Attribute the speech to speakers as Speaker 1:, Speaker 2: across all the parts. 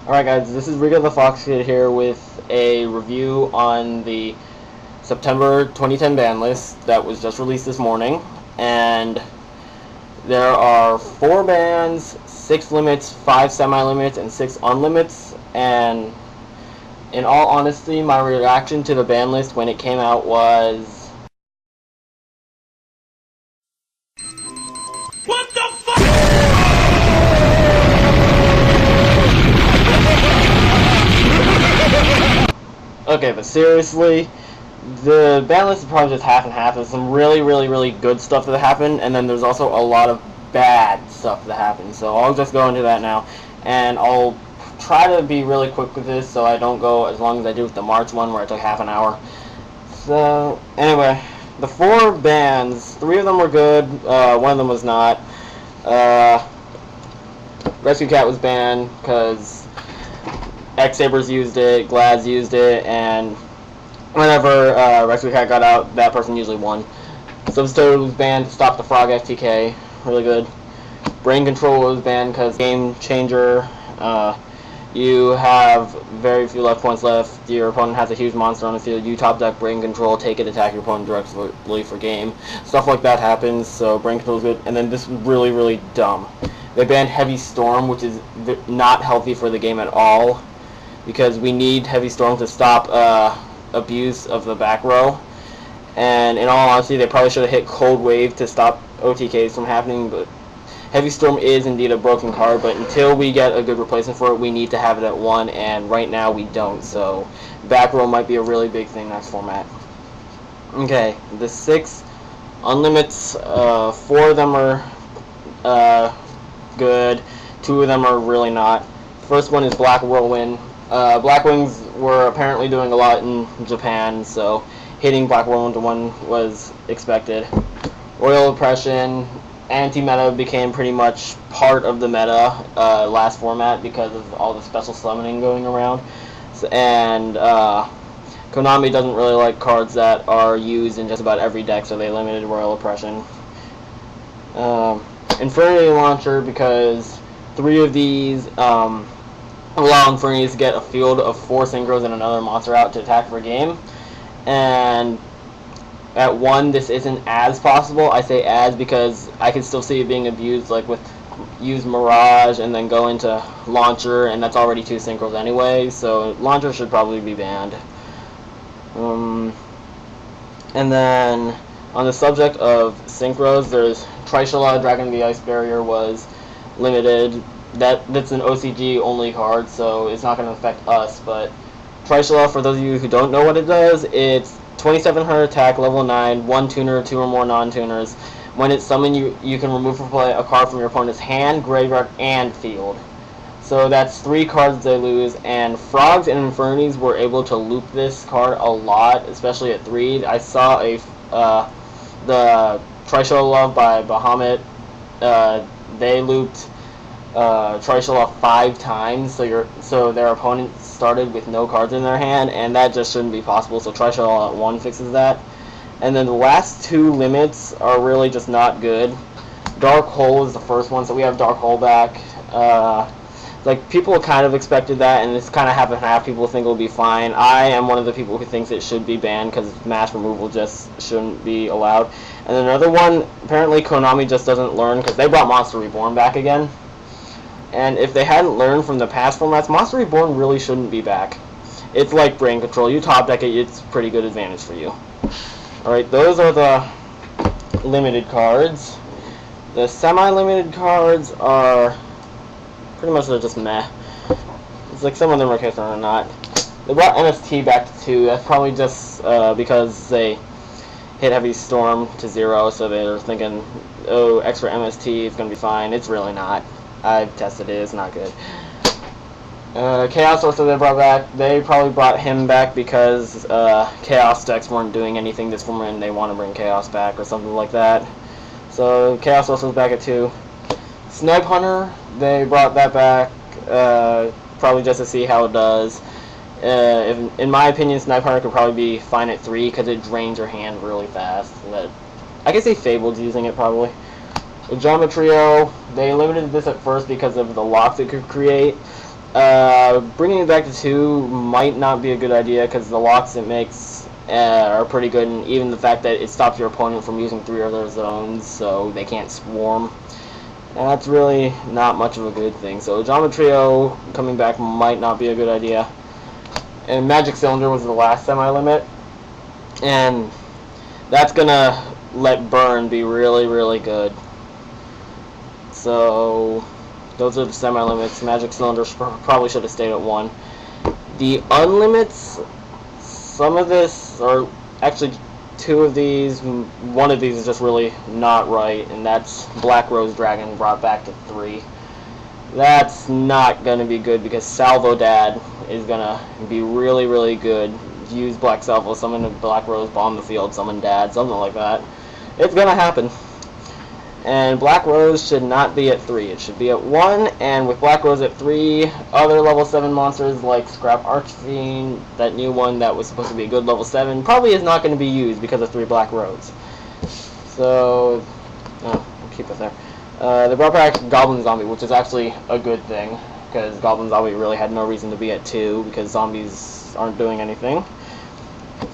Speaker 1: Alright guys, this is Rico the Fox Kid here with a review on the September 2010 ban list that was just released this morning. And there are 4 bans, 6 limits, 5 semi-limits, and 6 unlimits. And in all honesty, my reaction to the ban list when it came out was...
Speaker 2: What the fuck?
Speaker 1: Okay, but seriously, the ban list is probably just half and half. There's some really good stuff that happened, and then there's also a lot of bad stuff that happened. So I'll just go into that now, and I'll try to be really quick with this so I don't go as long as I did with the March one where it took half an hour. So anyway, the 4 bans, 3 of them were good, 1 of them was not. Rescue Cat was banned because X-Sabers used it, Glads used it, and whenever Rescue Cat got out, that person usually won. Substoad was banned to stop the Frog FTK, really good. Brain Control was banned because game changer. You have very few life points left. Your opponent has a huge monster on the field. You top deck Brain Control, take it, attack your opponent directly for game. Stuff like that happens, so Brain Control is good. And then this was really dumb. They banned Heavy Storm, which is not healthy for the game at all, because we need Heavy Storm to stop abuse of the back row. And in all honesty, they probably should have hit Cold Wave to stop OTKs from happening, but Heavy Storm is indeed a broken card, but until we get a good replacement for it, we need to have it at 1, and right now we don't, so back row might be a really big thing next format. Okay, the 6 unlimits, 4 of them are good, 2 of them are really not. First one is Black Whirlwind. Black Wings were apparently doing a lot in Japan, so hitting Black Whirlwind to 1 was expected. Royal Oppression, anti-meta became pretty much part of the meta last format because of all the special summoning going around. And Konami doesn't really like cards that are used in just about every deck, so they limited Royal Oppression. Infinity Launcher, because 3 of these allow Infernities to get a field of 4 synchros and another monster out to attack for game. And at 1, this isn't as possible. I say as because I can still see it being abused, like with use Mirage and then go into Launcher, and that's already 2 synchros anyway, so Launcher should probably be banned. And then on the subject of synchros, there's Trishula, Dragon of the Ice Barrier was limited. That's an OCG only card, so it's not going to affect us, but Trishula, for those of you who don't know what it does, it's 2700 attack, level 9, 1 tuner, 2 or more non-tuners. When it's summoned, you can remove or play a card from your opponent's hand, graveyard, and field. So that's 3 cards they lose, and Frogs and Infernities were able to loop this card a lot, especially at 3. I saw the Trishula by Bahamut. They looped Trishula 5 times, so their opponent started with no cards in their hand, and that just shouldn't be possible, so Trishula at 1 fixes that. And then the last 2 limits are really just not good. Dark Hole is the first one, so we have Dark Hole back. Like, people kind of expected that, and it's kind of half and half. People think it'll be fine. I am one of the people who thinks it should be banned because mass removal just shouldn't be allowed. And then another one, apparently Konami just doesn't learn because they brought Monster Reborn back again. And if they hadn't learned from the past formats, Monster Reborn really shouldn't be back. It's like Brain Control. You top deck it, it's pretty good advantage for you. Alright, those are the limited cards. The semi-limited cards are pretty much they're just meh. It's like some of them are okay, some are not. They brought MST back to 2. That's probably just because they hit Heavy Storm to 0, so they're thinking, oh, extra MST is going to be fine. It's really not. I've tested it, it's not good. Chaos Sorcerer they brought back. They probably brought him back because Chaos decks weren't doing anything this format and they want to bring Chaos back or something like that. So Chaos Sorcerer's back at 2. Snipe Hunter, they brought that back probably just to see how it does. In my opinion, Snipe Hunter could probably be fine at 3 because it drains your hand really fast. I guess they fabled using it probably. The Geometrio, they limited this at first because of the locks it could create. Bringing it back to 2 might not be a good idea because the locks it makes are pretty good, and even the fact that it stops your opponent from using 3 other zones so they can't swarm. And that's really not much of a good thing. So Geometrio coming back might not be a good idea. And Magic Cylinder was the last semi-limit, and that's gonna let Burn be really, really good. So those are the semi-limits. Magic Cylinder probably should have stayed at 1. The unlimits, some of this, or actually 2 of these, one of these is just really not right, and that's Black Rose Dragon brought back to 3. That's not going to be good because Salvo Dad is going to be really, really good. Use Black Salvo, summon a Black Rose, bomb the field, summon Dad, something like that. It's going to happen. And Black Rose should not be at 3. It should be at 1, and with Black Rose at 3, other level 7 monsters like Scrap Archfiend, that new one that was supposed to be a good level 7, probably is not going to be used because of 3 Black Rose. So, I'll keep it there. They brought back Goblin Zombie, which is actually a good thing, because Goblin Zombie really had no reason to be at 2, because zombies aren't doing anything.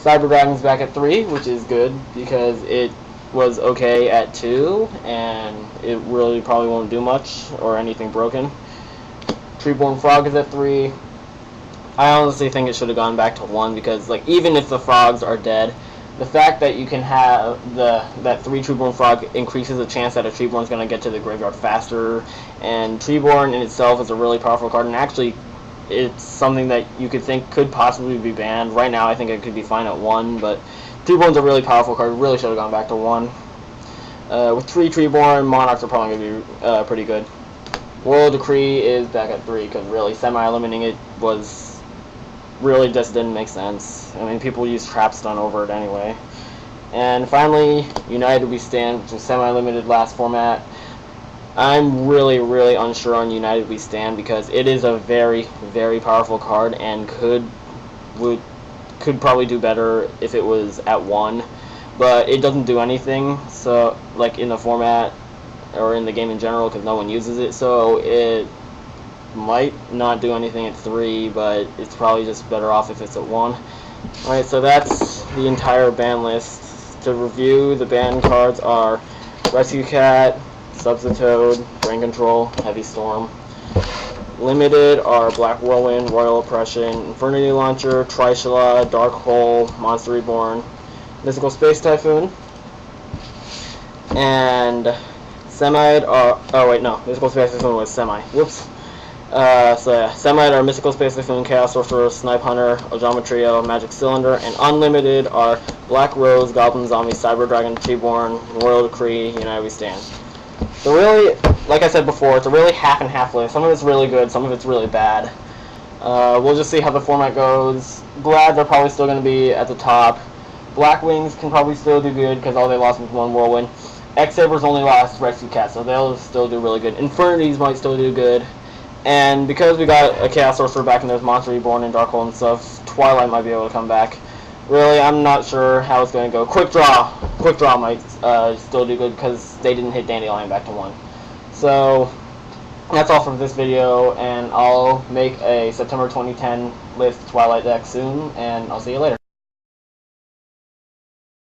Speaker 1: Cyber Dragon's back at 3, which is good, because it was okay at 2, and it really probably won't do much or anything broken. Treeborn Frog is at 3. I honestly think it should have gone back to 1 because, like, even if the frogs are dead, the fact that you can have that 3 Treeborn Frog increases the chance that a Treeborn is going to get to the graveyard faster, and Treeborn in itself is a really powerful card, and actually it's something that you could think could possibly be banned. Right now I think it could be fine at 1, but Treeborn's a really powerful card. Really should have gone back to 1. With 3 Treeborn, Monarchs are probably going to be pretty good. Royal Decree is back at 3 because really semi-eliminating it was really just didn't make sense. I mean, people use Trap Stun over it anyway. And finally, United We Stand, which is semi-limited last format. I'm really, really unsure on United We Stand because it is a very, very powerful card and could probably do better if it was at 1, but it doesn't do anything, so, like, in the format or in the game in general, because no one uses it, so it might not do anything at 3, but it's probably just better off if it's at 1. Alright, so that's the entire ban list. To review, the ban cards are Rescue Cat, Substitute, Brain Control, Heavy Storm. Limited are Black Whirlwind, Royal Oppression, Infernity Launcher, Trishula, Dark Hole, Monster Reborn, Mystical Space Typhoon, and Semite are... oh wait, no, Mystical Space Typhoon was Semi. Whoops. So yeah, Semite are Mystical Space Typhoon, Chaos Sorcerer, Snipe Hunter, Geometrio, Magic Cylinder, and Unlimited are Black Rose, Goblin Zombie, Cyber Dragon, Treeborn, Royal Decree, United We Stand. So really, like I said before, it's a really half and half list. Some of it's really good, some of it's really bad. We'll just see how the format goes. Glads are probably still going to be at the top. Black Wings can probably still do good because all they lost was 1 Whirlwind. X-Sabers only lost Rescue Cat, so they'll still do really good. Infernities might still do good. And because we got a Chaos Sorcerer back and there's Monster Reborn and Dark Hole and stuff, Twilight might be able to come back. Really, I'm not sure how it's going to go. Quick Draw might still do good because they didn't hit Dandelion back to 1. So that's all for this video, and I'll make a September 2010 list Twilight deck soon, and I'll see you later.